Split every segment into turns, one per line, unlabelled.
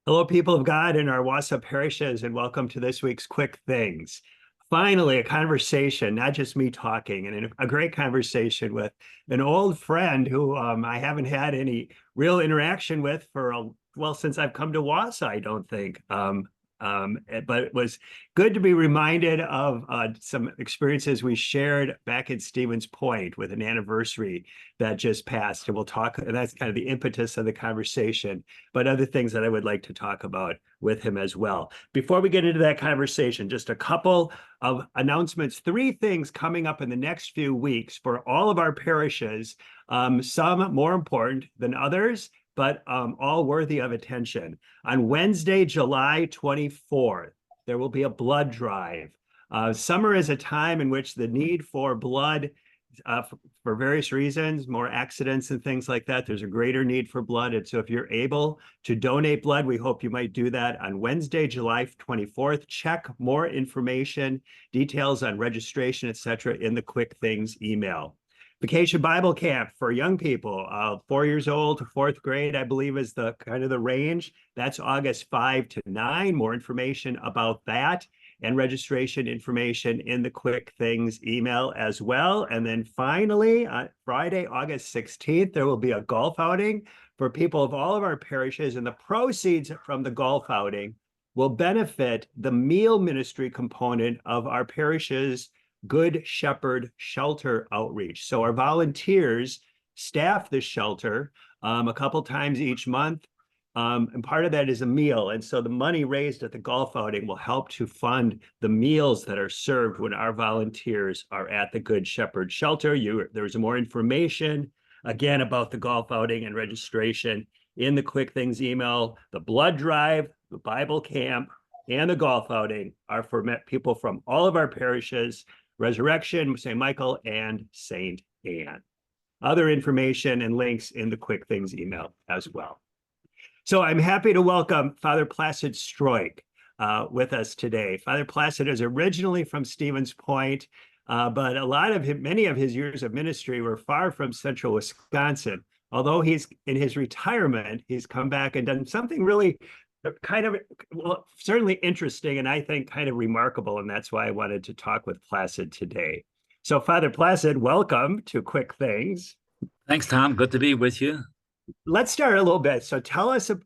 Hello, people of God in our Wassa parishes, and welcome to this week's Quick Things. Finally, a conversation, not just me talking, and a great conversation with an old friend who I haven't had any real interaction with well, since I've come to Wassa, I don't think. But it was good to be reminded of some experiences we shared back at Stevens Point with an anniversary that just passed. And we'll talk, and that's kind of the impetus of the conversation, but other things that I would like to talk about with him as well. Before we get into that conversation, just a couple of announcements, three things coming up in the next few weeks for all of our parishes, some more important than others, but all worthy of attention. On Wednesday, July 24th, there will be a blood drive. Summer is a time in which the need for blood for various reasons, more accidents and things like that, there's a greater need for blood. And so if you're able to donate blood, we hope you might do that on Wednesday, July 24th. Check more information, details on registration, etc., in the Quick Things email. Vacation Bible Camp for young people, 4 years old to fourth grade, I believe is the kind of the range. That's August 5 to 9. More information about that and registration information in the Quick Things email as well. And then finally, on Friday, August 16th, there will be a golf outing for people of all of our parishes, and the proceeds from the golf outing will benefit the meal ministry component of our parish's Good Shepherd shelter outreach. So our volunteers staff the shelter a couple times each month. And part of that is a meal. And so the money raised at the golf outing will help to fund the meals that are served when our volunteers are at the Good Shepherd shelter. There's more information, again, about the golf outing and registration in the Quick Things email. The blood drive, the Bible camp, and the golf outing are for people from all of our parishes: Resurrection, St. Michael, and St. Anne. Other information and links in the Quick Things email as well. So I'm happy to welcome Father Placid Stroik with us today. Father Placid is originally from Stevens Point, but many of his years of ministry were far from central Wisconsin. Although he's in his retirement, he's come back and done something really kind of, well, certainly interesting, and I think kind of remarkable, and that's why I wanted to talk with Placid today. So Father Placid, welcome to Quick Things.
Thanks, Tom. Good to be with you.
Let's start a little bit. So tell us a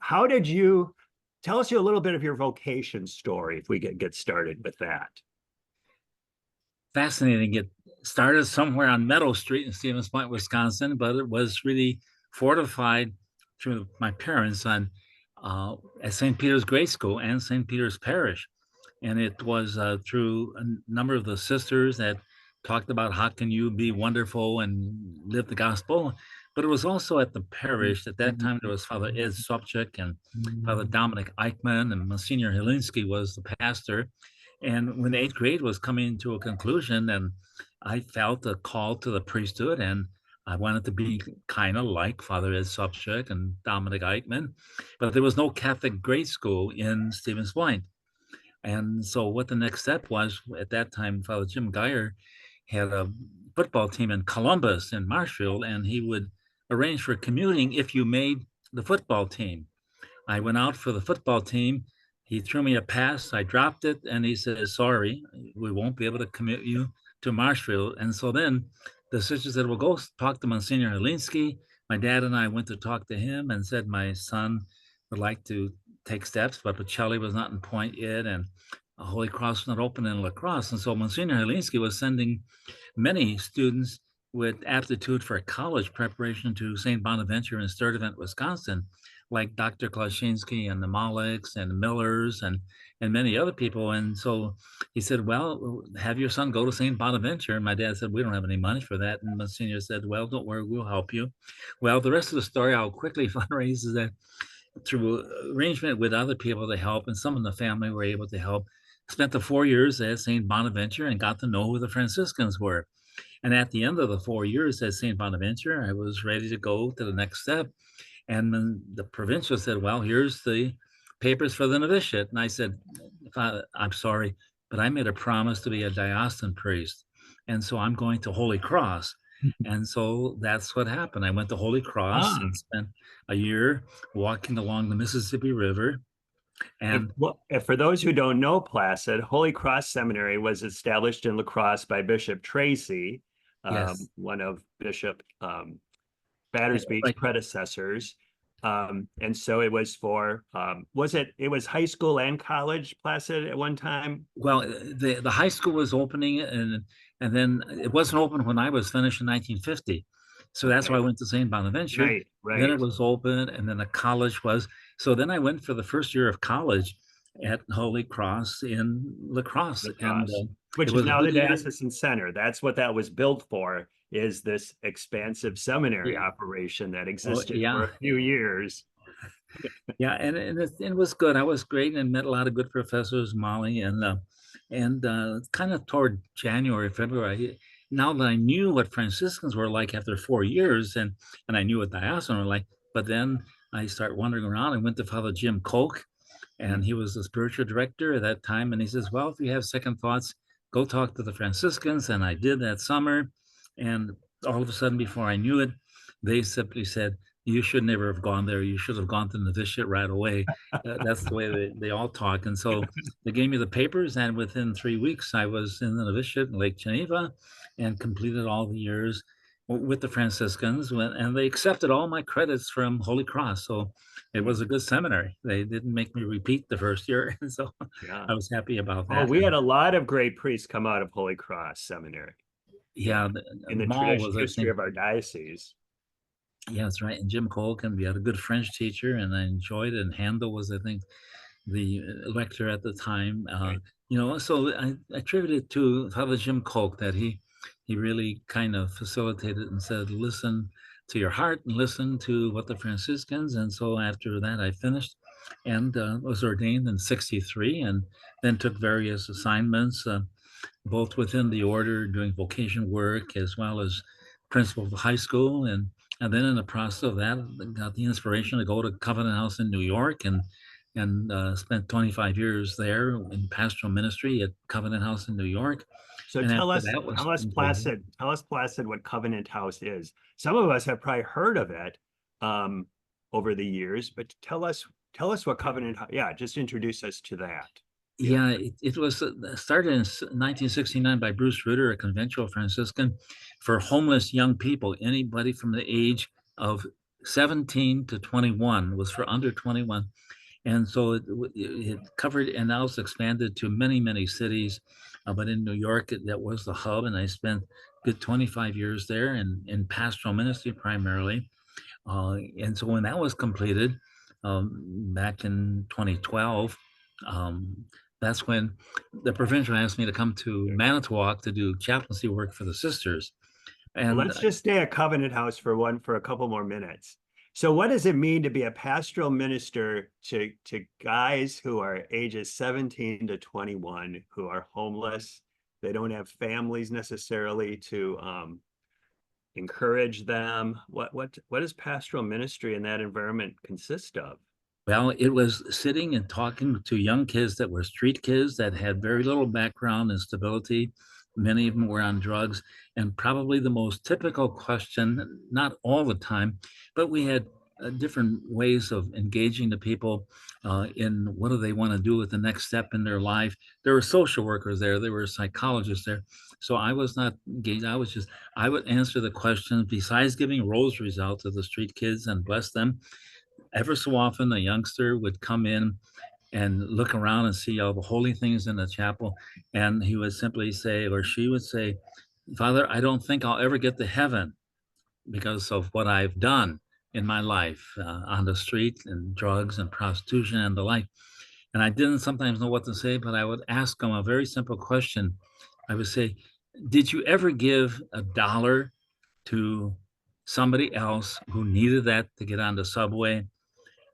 little bit of your vocation story, if we get started with that.
Fascinating. It started somewhere on Meadow Street in Stevens Point, Wisconsin, but it was really fortified through my parents at St. Peter's Grade School and St. Peter's Parish. And it was through a number of the sisters that talked about how can you be wonderful and live the gospel. But it was also at the parish. At that time, there was Father Ed Sobchak and Father Dominic Eichmann, and Monsignor Helinski was the pastor. And when eighth grade was coming to a conclusion, and I felt a call to the priesthood, and I wanted to be kind of like Father Ed Sobchak and Dominic Eichmann, but there was no Catholic grade school in Stevens Point. And so what the next step was, at that time, Father Jim Geyer had a football team in Columbus and Marshfield, and he would arrange for commuting if you made the football team. I went out for the football team. He threw me a pass. I dropped it, and he said, sorry, we won't be able to commute you to Marshfield. And so then the sister said, well, go talk to Monsignor Helinski. My dad and I went to talk to him and said my son would like to take steps, but Pacelli was not in point yet, and Holy Cross was not open in La Crosse. And so Monsignor Helinski was sending many students with aptitude for college preparation to St. Bonaventure in Sturtevant, Wisconsin, like Dr. Klashinsky and the Maliks and the Millers and many other people. And so he said, well, have your son go to St. Bonaventure. And my dad said, we don't have any money for that. And Monsignor said, well, don't worry, we'll help you. Well, the rest of the story I'll quickly fundraise is that through arrangement with other people to help, and some of the family were able to help, spent the 4 years at St. Bonaventure and got to know who the Franciscans were. And at the end of the 4 years at St. Bonaventure, I was ready to go to the next step. And then the provincial said, well, here's the papers for the novitiate. And I said, I'm sorry, but I made a promise to be a diocesan priest. And so I'm going to Holy Cross. And so that's what happened. I went to Holy Cross and spent a year walking along the Mississippi River And
If for those who don't know Placid, Holy Cross Seminary was established in La Crosse by Bishop Tracy,
yes,
one of Bishop Battersby's
right.
predecessors. And so it was for, it was high school and college, Placid, at one time?
Well, the high school was opening, and then it wasn't open when I was finished in 1950. So that's why I
Okay,
went to St. Bonaventure.
right,
Then it
right.
was open, and then the college was. So then I went for the first year of college at Holy Cross in La Crosse,
La
and
Crosse,
it
which is
was a
now the
good year.
Diocesan Center. That's what that was built for, is this expansive seminary
Yeah.
operation that
Oh,
existed for
yeah.
a few years.
Yeah, and it was good. I was great and met a lot of good professors, Molly, and kind of toward January, February. Now that I knew what Franciscans were like after 4 years, and I knew what diocesan were like, but then I start wandering around. I went to Father Jim Koch, and he was the spiritual director at that time. And he says, "Well, if you have second thoughts, go talk to the Franciscans." And I did that summer, and all of a sudden, before I knew it, they simply said, "You should never have gone there. You should have gone to the novitiate right away." That's the way they all talk. And so they gave me the papers, and within 3 weeks, I was in the novitiate in Lake Geneva and completed all the years with the Franciscans, and they accepted all my credits from Holy Cross. So it was a good seminary. They didn't make me repeat the first year, and so
Yeah.
I was happy about
Oh,
that.
we
And
had a lot of great priests come out of Holy Cross Seminary. Yeah,
yeah,
in the
Maul
tradition
was, I
history
think,
of our diocese.
yeah, that's right. And Jim Colkin, we had a good French teacher, and I enjoyed it. And Handel was, I think, the lecturer at the time.
Right.
So I attributed to Father Jim Koch that he really kind of facilitated and said, listen to your heart and listen to what the Franciscans. And so after that, I finished and was ordained in '63, and then took various assignments, both within the order doing vocation work as well as principal of the high school. And then in the process of that, I got the inspiration to go to Covenant House in New York, and spent 25 years there in pastoral ministry at Covenant House in New York.
So
And after that was completed.
Tell us, Placid, what Covenant House is. Some of us have probably heard of it um, over the years, but tell us what yeah, just introduce us to that. Yeah.
Yeah, it was started in 1969 by Bruce Ritter, a conventual Franciscan, for homeless young people. Anybody from the age of 17 to 21 was for under 21. And so it covered, and now it's expanded to many, many cities. But in New York, that was the hub. And I spent good 25 years there in pastoral ministry primarily. And so when that was completed, back in 2012, um, that's when the provincial asked me to come to Manitowoc to do chaplaincy work for the sisters.
Well,
And
let's just stay at Covenant House for a couple more minutes. So what does it mean to be a pastoral minister to guys who are ages 17 to 21 who are homeless? They don't have families necessarily to encourage them. What does pastoral ministry in that environment consist of?
well, it was sitting and talking to young kids that were street kids that had very little background and stability. Many of them were on drugs. And probably the most typical question, not all the time, but we had different ways of engaging the people in what do they want to do with the next step in their life. There were social workers there were psychologists there. So I was not engaged. I would answer the questions besides giving rosaries out to the street kids and bless them. Ever so often, a youngster would come in and look around and see all the holy things in the chapel. And he would simply say, or she would say, Father, I don't think I'll ever get to heaven because of what I've done in my life on the street and drugs and prostitution and the like. And I didn't sometimes know what to say, but I would ask them a very simple question. I would say, did you ever give $1 to somebody else who needed that to get on the subway?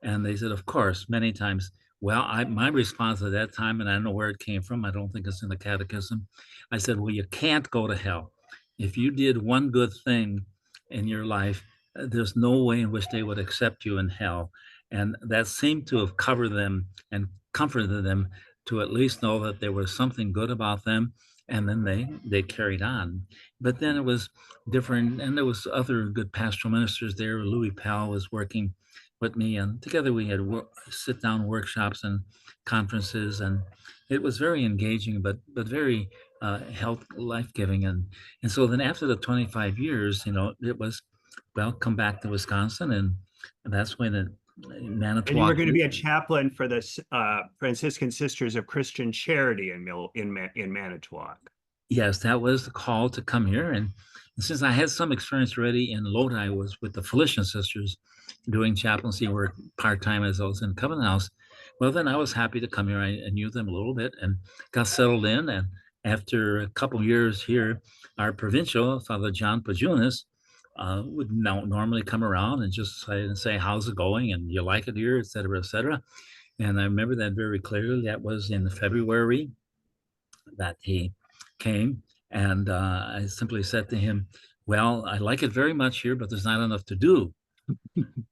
And they said, of course, many times. Well, my response at that time, and I don't know where it came from, I don't think it's in the catechism. I said, well, you can't go to hell. If you did one good thing in your life, there's no way in which they would accept you in hell. And that seemed to have covered them and comforted them to at least know that there was something good about them. And then they carried on. But then it was different, and there was other good pastoral ministers there. Louis Powell was working with me, and together we had sit-down workshops and conferences, and it was very engaging, but very health life-giving. And so then after the 25 years, it was, well, come back to Wisconsin, and that's when
And you were
Manitowoc.
going to be a chaplain for the Franciscan Sisters of Christian Charity in Manitowoc.
Yes, that was the call to come here. And since I had some experience already in Lodi, I was with the Felician Sisters doing chaplaincy work part-time as I was in Covenant House. Well, then I was happy to come here. I knew them a little bit and got settled in. And after a couple of years here, our provincial, Father John Pajunas, would now normally come around and just say, how's it going? And you like it here, et cetera, et cetera. And I remember that very clearly. That was in February that he came, and I simply said to him, well, I like it very much here, but there's not enough to do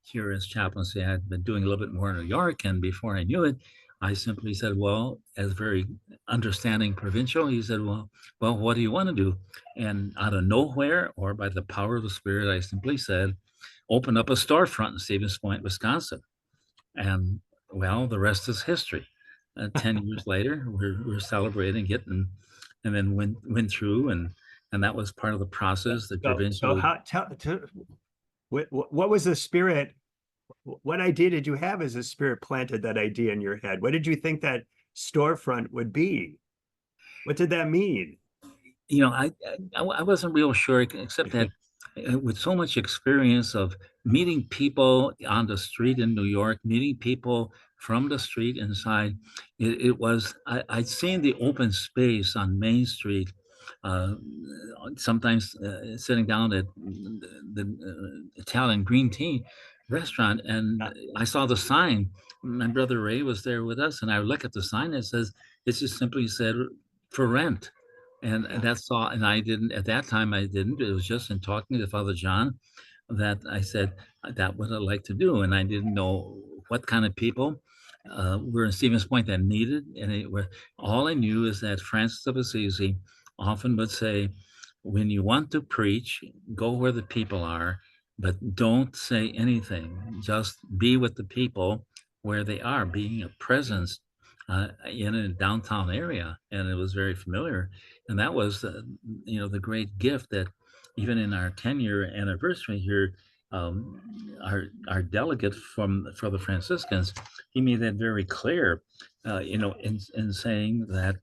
here as chaplaincy. I had been doing a little bit more in New York, and before I knew it, I simply said, well, as very understanding provincial, he said, well, what do you want to do? And out of nowhere, or by the power of the Spirit, I simply said, open up a storefront in Stevens Point, Wisconsin. And well, the rest is history. 10 years later, we're celebrating it, and then went through, and that was part of the process. The provincial.
What was the Spirit? What idea did you have as the Spirit planted that idea in your head? What did you think that storefront would be? What did that mean?
I wasn't real sure, except that with so much experience of meeting people on the street in New York, meeting people from the street inside, I'd seen the open space on Main Street, uh, sometimes sitting down at the Italian green tea restaurant, and I saw the sign. My brother Ray was there with us, and I look at the sign. It just simply said for rent. And that's all. And I didn't, at that time, I didn't. It was just in talking to Father John that I said, that what I'd like to do. And I didn't know what kind of people were in Stevens Point that needed. All I knew is that Francis of Assisi often would say, when you want to preach, go where the people are, but don't say anything. Just be with the people where they are, being a presence in a downtown area. And it was very familiar. And that was, the great gift that even in our 10-year anniversary here, our delegate for the Franciscans, he made that very clear, in saying that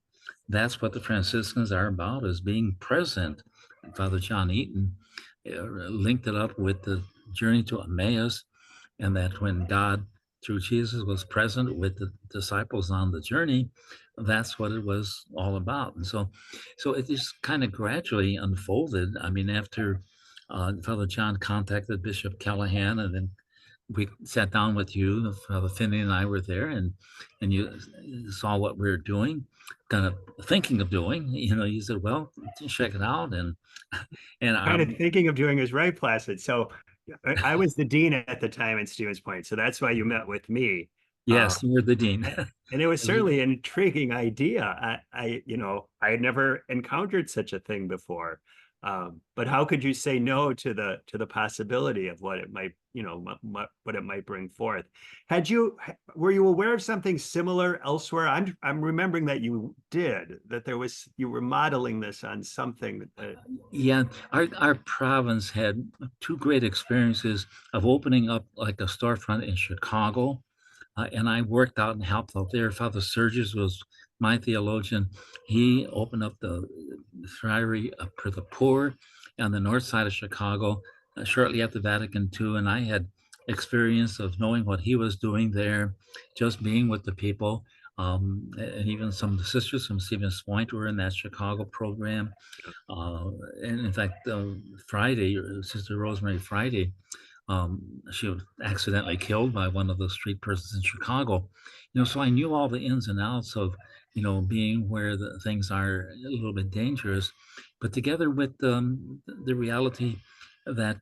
that's what the Franciscans are about, is being present. And Father John Eaton linked it up with the journey to Emmaus, and that when God through Jesus was present with the disciples on the journey, that's what it was all about. And so it just kind of gradually unfolded. I mean, after Father John contacted Bishop Callahan, and then we sat down with you, Father Finney and I were there, and you saw what we were doing, kind of thinking of doing. You said, well, check it out. And
kind of thinking of doing is right, Placid. So I was the dean at the time in Stevens Point, so that's why you met with me.
Yes, you were the dean.
And it was certainly an intriguing idea. I had never encountered such a thing before. But how could you say no to the possibility of what it might, what it might bring forth? Were you aware of something similar elsewhere? I'm remembering that you were modeling this on something.
Yeah, our province had two great experiences of opening up like a storefront in Chicago. And I worked out and helped out there. Father Sergius was my theologian. He opened up the friary for the poor on the north side of Chicago shortly after Vatican II. And I had experience of knowing what he was doing there, just being with the people. And even some of the sisters from Stevens Point were in that Chicago program. And in fact, Friday, Sister Rosemary Friday, she was accidentally killed by one of the street persons in Chicago. So I knew all the ins and outs of, being where the things are a little bit dangerous, but together with the reality that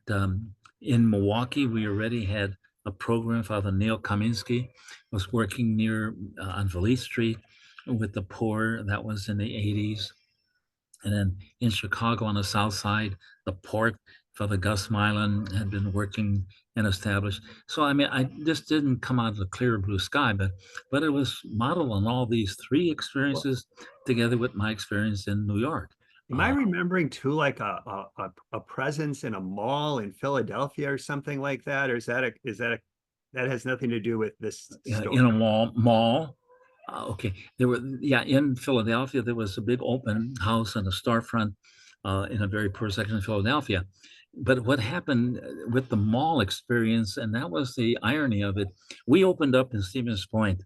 in Milwaukee, we already had a program. Father Neil Kaminsky was working near on Valise Street with the poor. That was in the 80s. And then in Chicago on the south side, the port, Father Gus Milan had been working and established. So I mean, I just didn't come out of the clear blue sky, but it was modeled on all these three
Well,
experiences together with my experience in New York.
am I
Uh,
remembering too, like a presence in a mall in Philadelphia or something like that? Or that has nothing to do with this story?
in a mall. Okay, there were, yeah, in Philadelphia there was a big open house and a storefront in a very poor section of Philadelphia. But what happened with the mall experience, and that was the irony of it, we opened up in Stevens Point,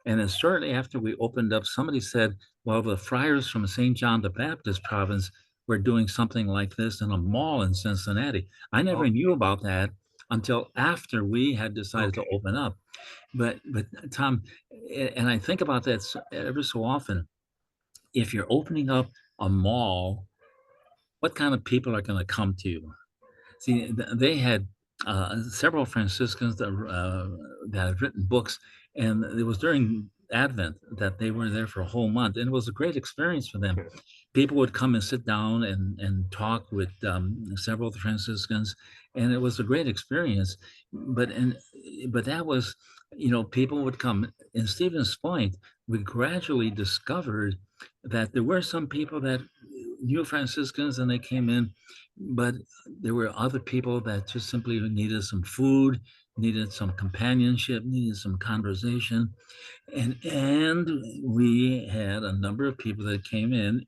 and then shortly after we opened up, somebody said, "Well, the friars from St. John the Baptist province were doing something like this in a mall in Cincinnati." I never
Oh,
knew about that until after we had decided to
okay.
open up. But Tom, and I think about that ever so often. If you're opening up a mall, what kind of people are going to come to you? See, they had several Franciscans that had written books, and it was during Advent that they were there for a whole month, and it was a great experience for them.
Sure.
People would come and sit down and talk with several of the Franciscans, and it was a great experience. But and but that was, people would come. In Stevens Point, we gradually discovered that there were some people that knew Franciscans and they came in, but there were other people that just simply needed some food, needed some companionship, needed some conversation. And we had a number of people that came in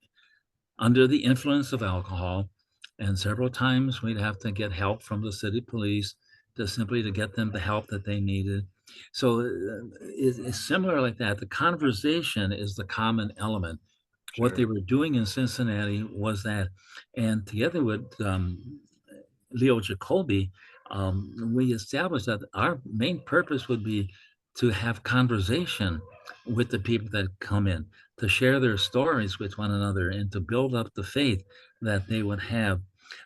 under the influence of alcohol, and several times we'd have to get help from the city police to get them the help that they needed. So it's similar like that. The conversation is the common element. What they
Sure.
were doing in Cincinnati was that, and together with Leo Jacoby, we established that our main purpose would be to have conversation with the people that come in, to share their stories with one another, and to build up the faith that they would have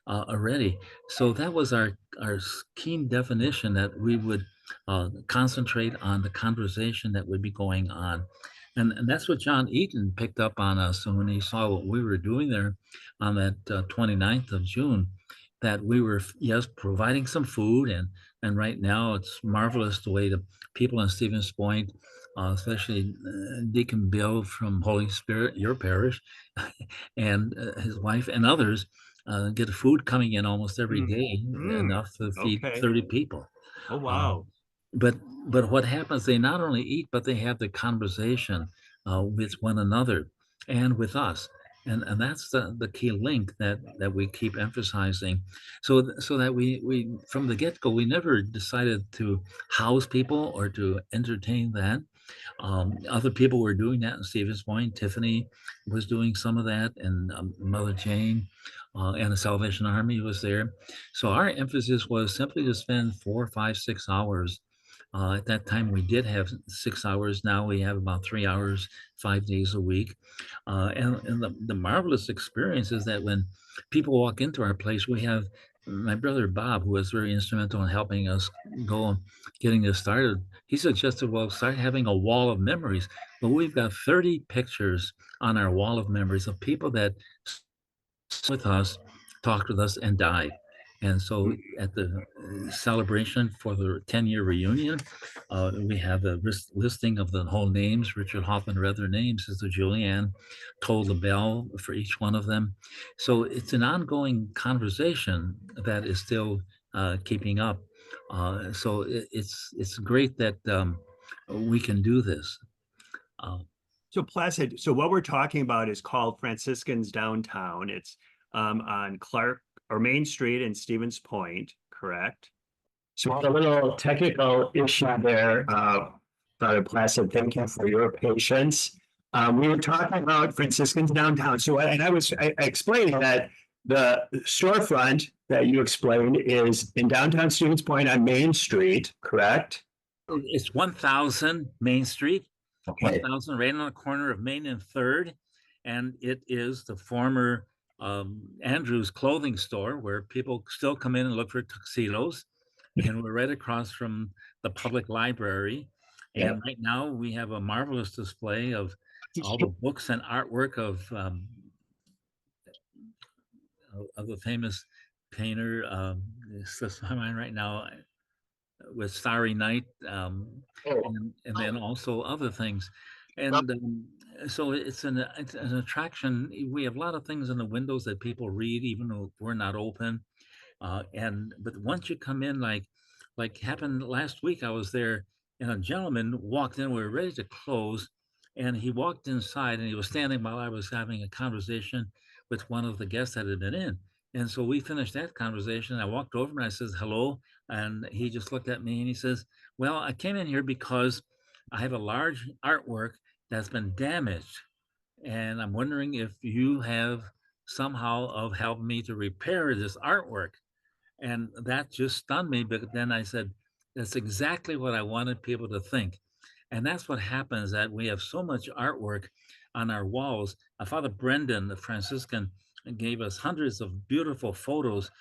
already. So that was our keen definition, that we would concentrate on the conversation that would be going on. And that's what John Eaton picked up on us. And when he saw what we were doing there on that 29th of June, that we were, yes, providing some food, and right now it's marvelous the way the people in Stevens Point, especially Deacon Bill from Holy Spirit, your parish, and his wife and others get food coming in almost every
Mm,
day,
mm,
enough to feed
okay.
30 people.
Oh,
Uh,
wow.
but what happens? They not only eat, but they have the conversation with one another and with us, and that's the key link that we keep emphasizing. So that we from the get go, we never decided to house people or to entertain that. Other people were doing that in Stevens Point. Tiffany was doing some of that, and Mother Jane and the Salvation Army was there. So our emphasis was simply to spend 4, 5, 6 hours. At that time, we did have 6 hours. Now we have about 3 hours, 5 days a week. And the marvelous experience is that when people walk into our place, we have my brother Bob, who was very instrumental in helping us go and getting this started. He suggested, well, start having a wall of memories. Well, we've got 30 pictures on our wall of memories of people that with us, talked with us, and died. And so
Mm,
at the celebration for the 10-year reunion, we have a listing of the whole names. Richard Hoffman read their names. Sister Julianne told the bell for each one of them. So it's an ongoing conversation that is still keeping up. So it's great that we can do this. Uh,
So Placid, so what we're talking about is called Franciscans Downtown. It's on Clark or Main Street in Stevens Point, correct? So we had a little technical issue there, Father Placid. Thank you for your patience. We were talking about Franciscans Downtown. So, and I explaining that the storefront that you explained is in downtown Stevens Point on Main Street, correct?
it's 1000 Main Street.
Okay.
1000, right on the corner of Main and Third, and it is the former Andrews clothing store where people still come in and look for tuxedos. And we're right across from the public library.
Yeah.
And right now we have a marvelous display of all the books and artwork of the famous painter. It's just my mind right now with Starry Night, and then also other things. And so it's an attraction. We have a lot of things in the windows that people read, even though we're not open. And but once you come in, like happened last week, I was there, and a gentleman walked in. We were ready to close, and he walked inside, and he was standing while I was having a conversation with one of the guests that had been in. And so we finished that conversation. I walked over and I says hello, and he just looked at me and he says, "Well, I came in here because I have a large artwork that's been damaged, and I'm wondering if you have somehow of helping me to repair this artwork." And that just stunned me. But then I said, that's exactly what I wanted people to think. And that's what happens, that we have so much artwork on our walls. Father Brendan, the Franciscan, gave us hundreds of beautiful photos.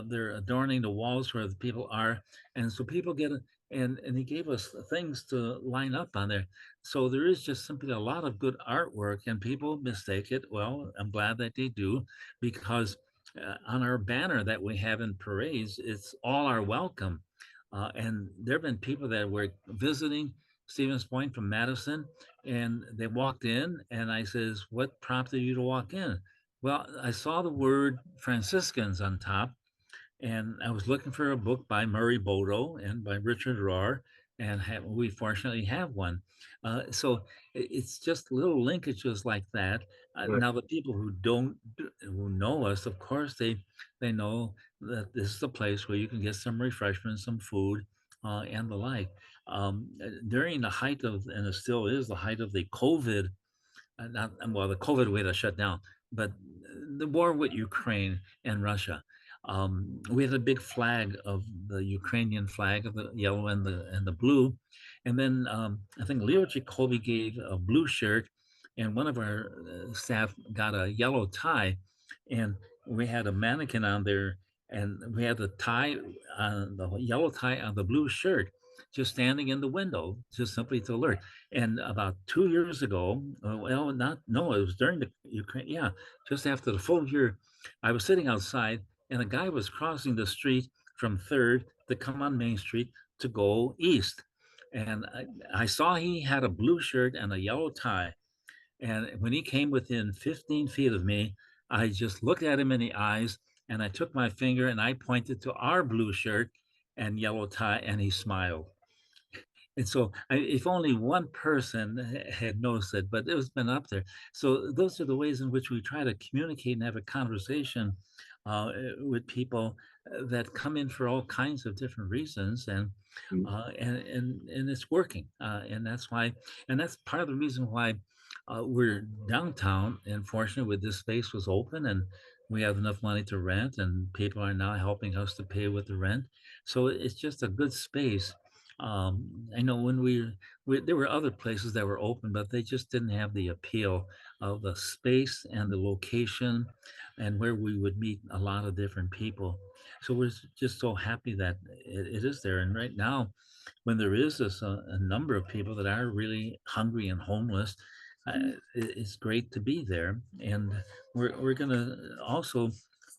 They're adorning the walls where the people are. And so people get it. And he gave us things to line up on there. So there is just simply a lot of good artwork, and people mistake it. Well, I'm glad that they do, because on our banner that we have in parades, it's all are welcome. And there have been people that were visiting Stevens Point from Madison, and they walked in, and I says, "What prompted you to walk in?" Well, I saw the word Franciscans on top, and I was looking for a book by Murray Bodo and by Richard Rohr, and we fortunately have one. So it's just little linkages like that. Now, the people who who know us, of course, they know that this is a place where you can get some refreshments, some food, and the like. During the height of, and it still is the height of the COVID, not well, the COVID way to shut down, but the war with Ukraine and Russia. We had a big flag of the Ukrainian flag of the yellow and the blue, and then I think Leo Jacobi gave a blue shirt, and one of our staff got a yellow tie, and we had a mannequin on there, and we had the tie on the yellow tie on the blue shirt, just standing in the window, just simply to alert. And about 2 years ago, well, not no, it was during the Ukraine, yeah, just after the full year, I was sitting outside, and a guy was crossing the street from Third to come on Main Street to go east. And I saw he had a blue shirt and a yellow tie. And when he came within 15 feet of me, I just looked at him in the eyes, and I took my finger and I pointed to our blue shirt and yellow tie, and he smiled. And so, if only one person had noticed it, but it was been up there. So those are the ways in which we try to communicate and have a conversation with people that come in for all kinds of different reasons, and it's working. And that's why, and that's part of the reason why we're downtown. And fortunately, with this space was open, and we have enough money to rent, and people are now helping us to pay with the rent. So it's just a good space. I know when there were other places that were open, but they just didn't have the appeal of the space and the location, and where we would meet a lot of different people. So we're just so happy that it is there. And right now, when there is a number of people that are really hungry and homeless, it's great to be there. And we're going to also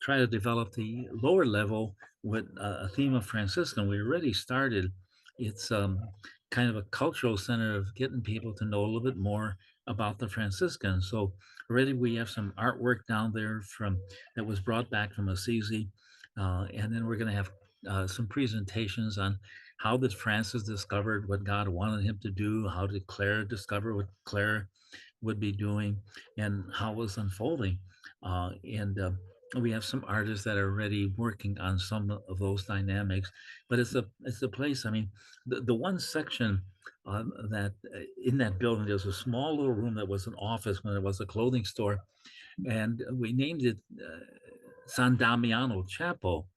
try to develop the lower level with a theme of Franciscan. We already started. It's kind of a cultural center of getting people to know a little bit more about the Franciscans. So already we have some artwork down there from that was brought back from Assisi, and then we're going to have some presentations on how did Francis discovered what God wanted him to do, how did Clare discover what Clare would be doing, and how it was unfolding. And We have some artists that are already working on some of those dynamics. But it's a place. I mean, the one section that in that building, there's a small little room that was an office when it was a clothing store, and we named it San Damiano Chapel,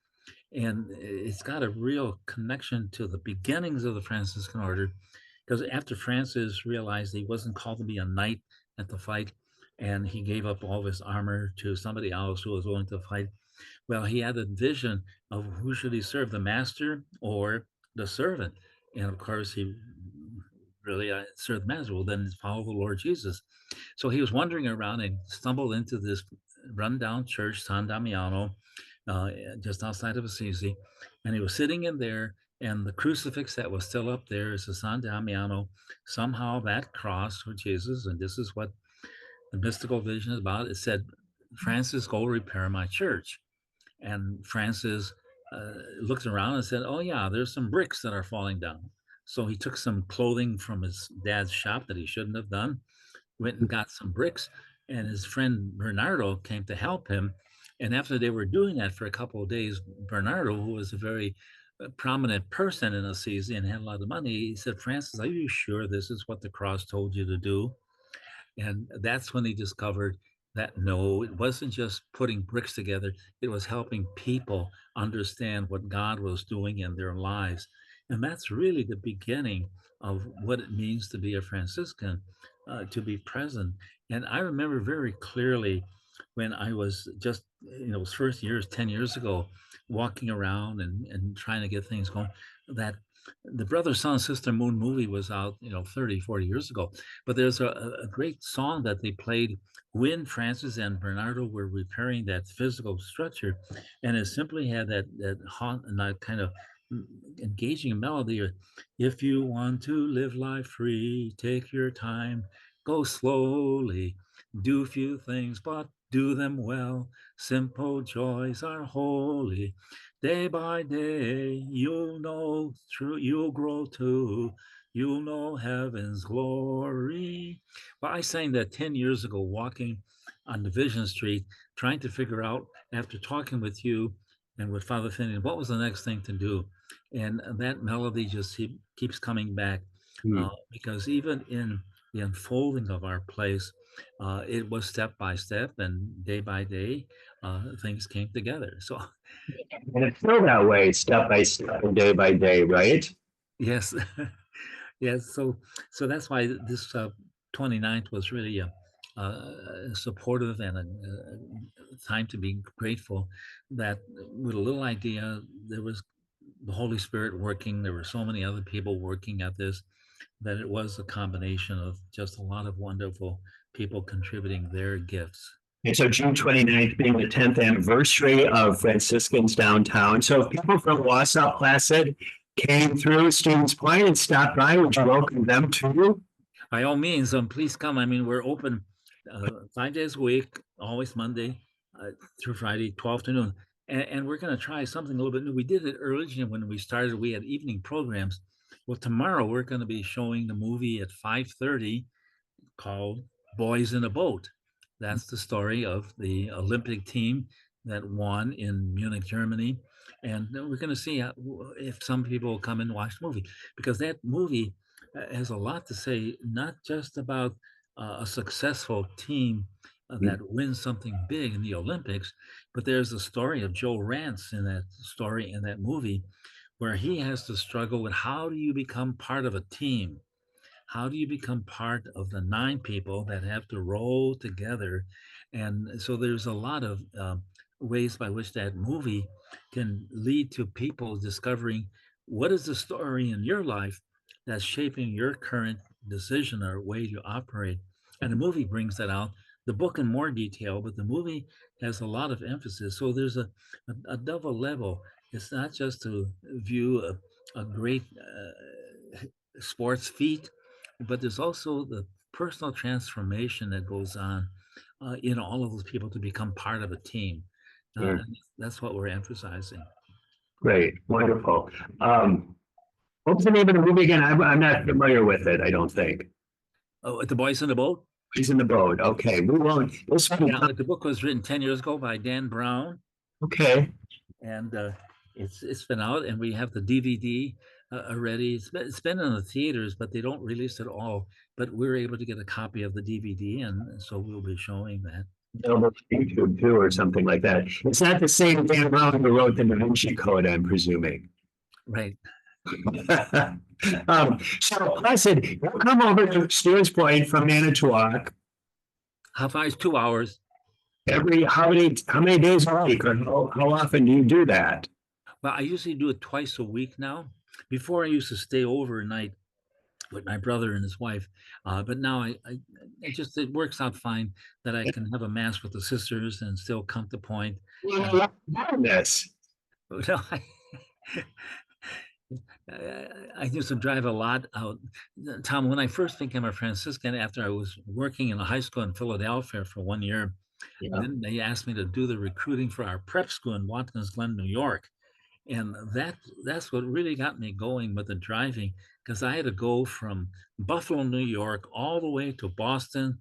and it's got a real connection to the beginnings of the Franciscan order, because after Francis realized he wasn't called to be a knight at the fight, and he gave up all of his armor to somebody else who was willing to fight. Well, he had a vision of who should he serve, the master or the servant, and of course he really served the master. Well, then follow the Lord Jesus. So he was wandering around and stumbled into this rundown church, San Damiano, uh, just outside of Assisi, and he was sitting in there, and the crucifix that was still up there is the San Damiano. Somehow that cross for Jesus, and this is what the mystical vision is about. It said, "Francis, go repair my church." And Francis looked around and said, "Oh yeah, there's some bricks that are falling down." So he took some clothing from his dad's shop that he shouldn't have done, went and got some bricks, and his friend Bernardo came to help him. And after they were doing that for a couple of days, Bernardo, who was a very prominent person in Assisi and had a lot of money, he said, "Francis, are you sure this is what the cross told you to do?" And that's when they discovered that no, it wasn't just putting bricks together, it was helping people understand what God was doing in their lives. And that's really the beginning of what it means to be a Franciscan, to be present. And I remember very clearly when I was just, first years, 10 years ago, walking around and trying to get things going, that the Brother, Sun, Sister, Moon movie was out, 30, 40 years ago. But there's a great song that they played when Francis and Bernardo were repairing that physical structure, and it simply had that haunt and that kind of engaging melody. If you want to live life free, take your time, go slowly, do few things, but do them well. Simple joys are holy. Day by day, you'll know true, you'll grow too. You'll know heaven's glory. Well, I sang that 10 years ago, walking on Division Street, trying to figure out, after talking with you and with Father Finian, what was the next thing to do. And that melody just keeps coming back, because even in the unfolding of our place, it was step by step and day by day, things came together. So,
And it's still that way, step by step and day by day, right?
yes, yes. So that's why this 29th was really supportive and a time to be grateful that with a little idea, there was the Holy Spirit working. There were so many other people working at this that it was a combination of just a lot of wonderful people contributing their gifts.
And so June 29th being the 10th anniversary of Franciscans downtown. So if people from Wausau Placid came through Stevens Point and stopped by, would you welcome them too?
By all means, please come. I mean, we're open 5 days a week, always Monday through Friday, 12 to noon. And we're going to try something a little bit new. We did it earlier when we started. We had evening programs. Well, tomorrow we're going to be showing the movie at 5:30 called Boys in a Boat. That's the story of the Olympic team that won in Munich, Germany. And we're going to see if some people will come and watch the movie, because that movie has a lot to say, not just about a successful team that wins something big in the Olympics, but there's the story of Joe Rance in that story, in that movie, where he has to struggle with how do you become part of a team? How do you become part of the 9 people that have to roll together? And so there's a lot of ways by which that movie can lead to people discovering what is the story in your life that's shaping your current decision or way you operate. And the movie brings that out. The book in more detail, but the movie has a lot of emphasis. So there's a double level. It's not just to view a great sports feat, but there's also the personal transformation that goes on in all of those people to become part of a team.
Sure.
That's what we're emphasizing.
Great, wonderful. What was the name of the movie again? I'm not familiar with it, I don't think.
Oh, The Boys in the Boat?
He's in the boat. Okay, we won't. This one,
Yeah, the book was written 10 years ago by Dan Brown,
okay.
and it's been out, and we have the DVD already. It's been in the theaters, but they don't release it all. But we're able to get a copy of the DVD, and so we'll be showing that.
Available on YouTube too, or something like that. It's not the same Dan Brown who wrote the Da Vinci Code, I'm presuming.
Right.
So I said, you come over to Stevens Point from Manitowoc
How far is 2 hours?
how many days a week, or how often do you do that?
Well, I usually do it twice a week now. Before I used to stay overnight with my brother and his wife. But now it just it works out fine that I can have a mass with the sisters and still come to point.
Yes.
No, I used to drive a lot out. Tom, when I first became a Franciscan, after I was working in a high school in Philadelphia for 1 year,
Yeah.
then they asked me to do the recruiting for our prep school in Watkins Glen, New York. And that's what really got me going with the driving, because I had to go from Buffalo, New York, all the way to Boston,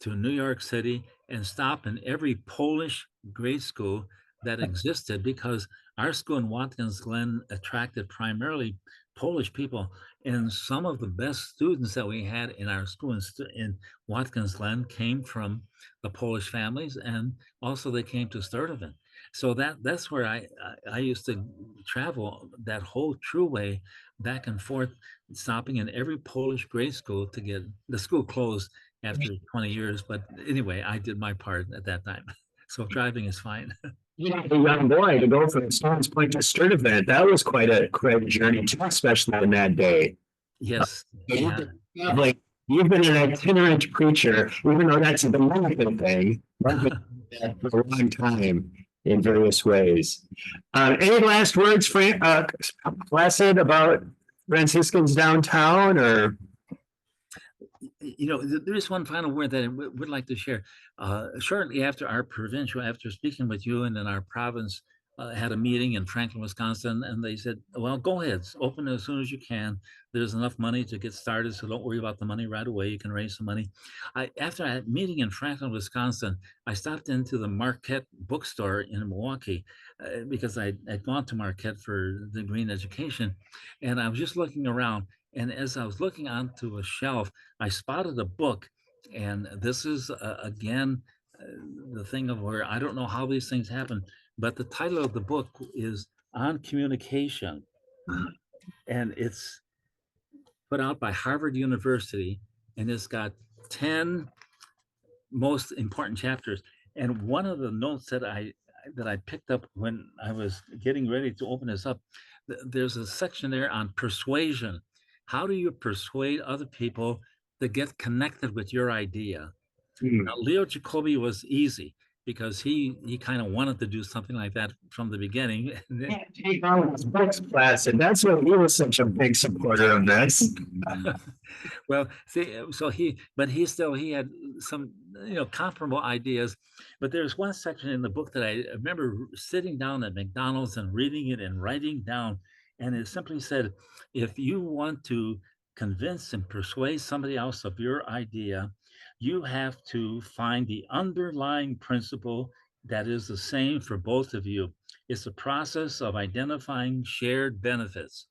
to New York City, and stop in every Polish grade school that existed, because our school in Watkins Glen attracted primarily Polish people. And some of the best students that we had in our school in Watkins Glen came from the Polish families, and also they came to Sturtevant. So that's where I used to travel that whole true way back and forth, stopping in every Polish grade school to get the school closed after 20 years. But anyway, I did my part at that time. So driving is fine.
Yeah, a young boy to go from Stevens Point to Sturtevant, that was quite a journey too, especially in that day.
Yes.
Yeah.
Yeah.
Like you've been an itinerant preacher, even though that's a Dominican thing, right? But for a long time in various ways. Any last words, Placid, about Franciscans downtown, or
There is one final word that I would like to share. Shortly after our provincial, after speaking with you, and then our province had a meeting in Franklin, Wisconsin, and they said, well, go ahead, open as soon as you can. There's enough money to get started, so don't worry about the money right away. You can raise some money. After a meeting in Franklin, Wisconsin, I stopped into the Marquette bookstore in Milwaukee because I'd gone to Marquette for the green education, and I was just looking around. And as I was looking onto a shelf, I spotted a book, and this is again the thing of where I don't know how these things happen, but the title of the book is On Communication, and it's put out by Harvard University, and it's got 10 most important chapters. And one of the notes that I picked up when I was getting ready to open this up, there's a section there on persuasion. How do you persuade other people to get connected with your idea? Now, Leo Jacobi was easy because he kind of wanted to do something like that from the beginning.
take on his books, Placid? That's why he was such a big supporter of this.
Well, see, he had some, comparable ideas. But there's one section in the book that I remember sitting down at McDonald's and reading it and writing down, and it simply said, if you want to convince and persuade somebody else of your idea, you have to find the underlying principle that is the same for both of you. It's a process of identifying shared benefits.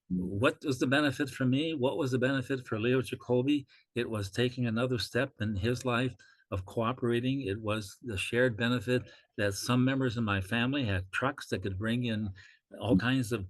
What was the benefit for me? What was the benefit for Leo Jacobi? It was taking another step in his life of cooperating. It was the shared benefit that some members of my family had trucks that could bring in all kinds of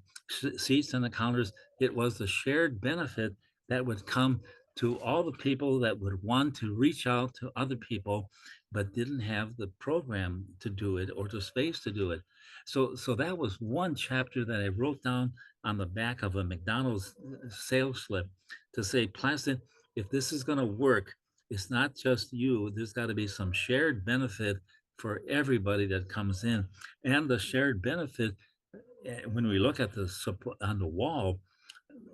seats and the counters. It was the shared benefit that would come to all the people that would want to reach out to other people, but didn't have the program to do it or the space to do it. So that was one chapter that I wrote down on the back of a McDonald's sales slip to say, Placid, if this is going to work, it's not just you. There's got to be some shared benefit for everybody that comes in. And the shared benefit, when we look at the on the wall,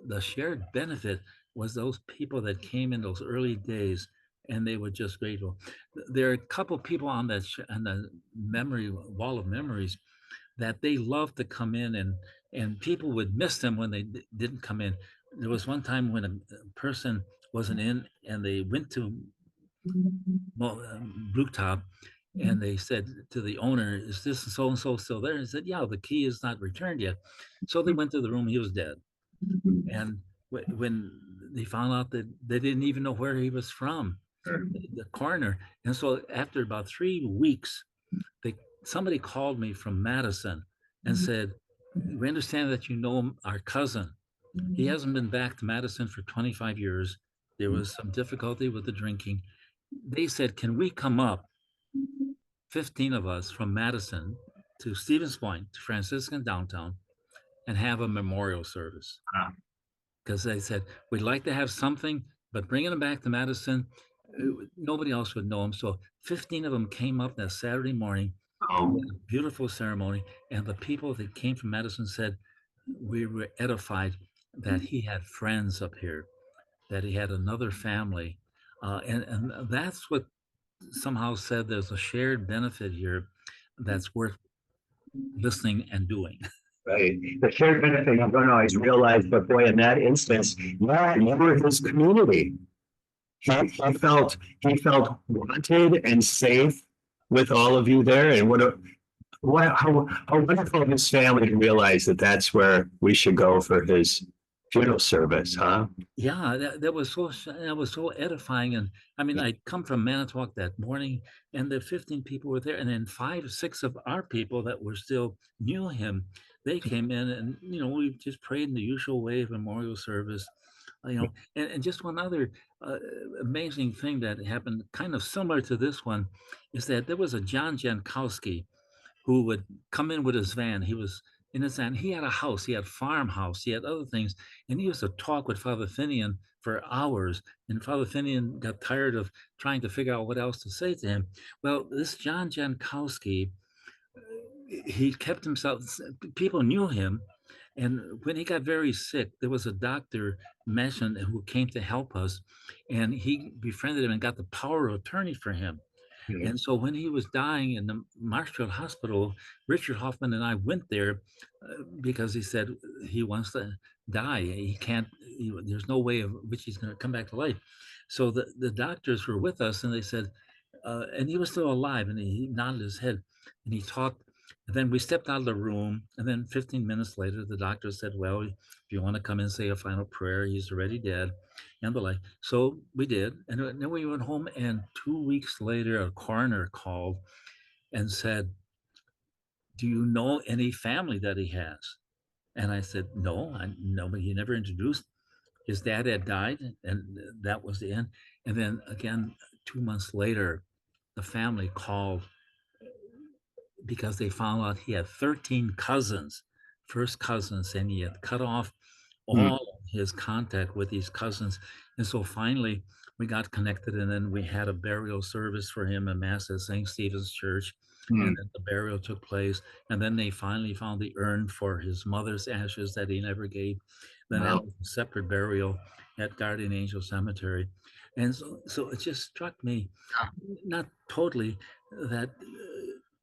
the shared benefit was those people that came in those early days, and they were just grateful. There are a couple people on that on the memory wall of memories that they loved to come in, and people would miss them when they didn't come in. There was one time when a person wasn't in, and they went to Blue Top, and they said to the owner, "Is this so and so still there?" He said, "Yeah, the key is not returned yet." So they went to the room; he was dead. And when they found out that they didn't even know where he was from, the coroner, and so after about 3 weeks, somebody called me from Madison and said, "We understand that you know our cousin. He hasn't been back to Madison for 25 years. There was some difficulty with the drinking." They said, "Can we come up, 15 of us from Madison to Stevens Point, to Franciscan downtown, and have a memorial service?" because they said, we'd like to have something, but bringing them back to Madison, nobody else would know him. So 15 of them came up that Saturday morning. We
Oh,
had a beautiful ceremony, and the people that came from Madison said, we were edified that he had friends up here, that he had another family. And that's what somehow said there's a shared benefit here that's worth listening and doing.
right. The shared benefit you don't always realize, but boy, in that instance, yeah, you were his community. He felt wanted and safe with all of you there. And how wonderful of his family to realize that that's where we should go for his funeral service, huh?
Yeah, that was so edifying. And I mean, I come from Manitowoc that morning, and the 15 people were there, and then 5 or 6 of our people that were still knew him. They came in, and we just prayed in the usual way of memorial service. And just one other uh, amazing thing that happened, kind of similar to this one, is that there was a John Jankowski who would come in with his van. He was in his van. He had a house, he had farmhouse, he had other things, and he used to talk with Father Finian for hours. And Father Finian got tired of trying to figure out what else to say to him. Well, this John Jankowski, he kept himself. People knew him, and when he got very sick, there was a doctor mentioned who came to help us, and he befriended him and got the power of attorney for him. And so when he was dying in the Marshfield Hospital, Richard Hoffman and I went there because he said he wants to die. He can't, there's no way of which he's going to come back to life. So the doctors were with us and they said, and he was still alive, and he nodded his head and he talked. And then we stepped out of the room, and then 15 minutes later, the doctor said, well, if you want to come and say a final prayer, he's already dead, and the like. So we did. And then we went home, and 2 weeks later, a coroner called and said, do you know any family that he has? And I said, no, nobody. He never introduced. His dad had died, and that was the end. And then again, 2 months later, the family called because they found out he had 13 cousins, first cousins, and he had cut off
Hmm.
all of his contact with these cousins. And so finally, we got connected, and then we had a burial service for him, a mass at St. Stephen's Church.
Hmm.
And then the burial took place. And then they finally found the urn for his mother's ashes that he never gave. Then that
Wow.
was a separate burial at Guardian Angel Cemetery. And so it just struck me, not totally, that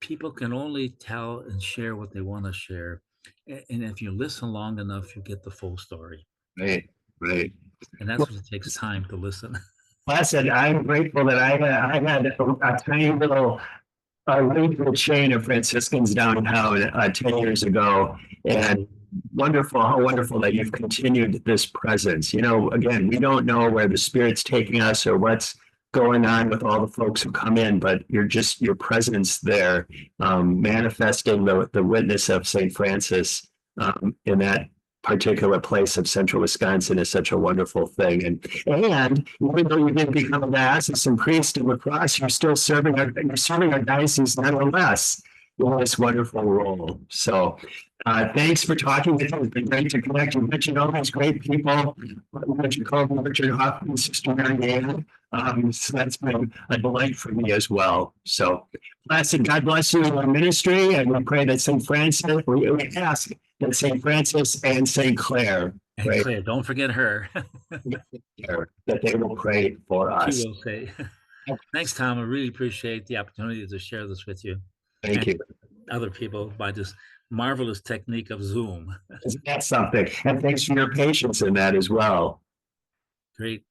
people can only tell and share what they want to share. And if you listen long enough, you get the full story.
Right, right.
And that's what it takes time to listen.
Blessed, I'm grateful that I had a tiny little regional chain of Franciscans downtown 10 years ago. And wonderful, how wonderful that you've continued this presence. Again, we don't know where the Spirit's taking us or what's going on with all the folks who come in, but your presence there, manifesting the witness of St. Francis in that particular place of central Wisconsin is such a wonderful thing. And even though you didn't become a diocesan priest in La Crosse, you're still serving our diocese nonetheless in this wonderful role. So thanks for talking with me. It's been great to connect. You mentioned all these great people. Richard Colvin, Richard Hoffman, Sister Mary Ann. So that's been a delight for me as well. So blessed, God bless you in our ministry, and we pray that St. Francis, we ask that St. Francis and St. Clare,
And
right,
Claire, don't forget her.
that they will pray for us.
She will say. Thanks, Tom. I really appreciate the opportunity to share this with you.
Thank you.
Other people by this marvelous technique of Zoom.
That's something. And thanks for your patience in that as well.
Great.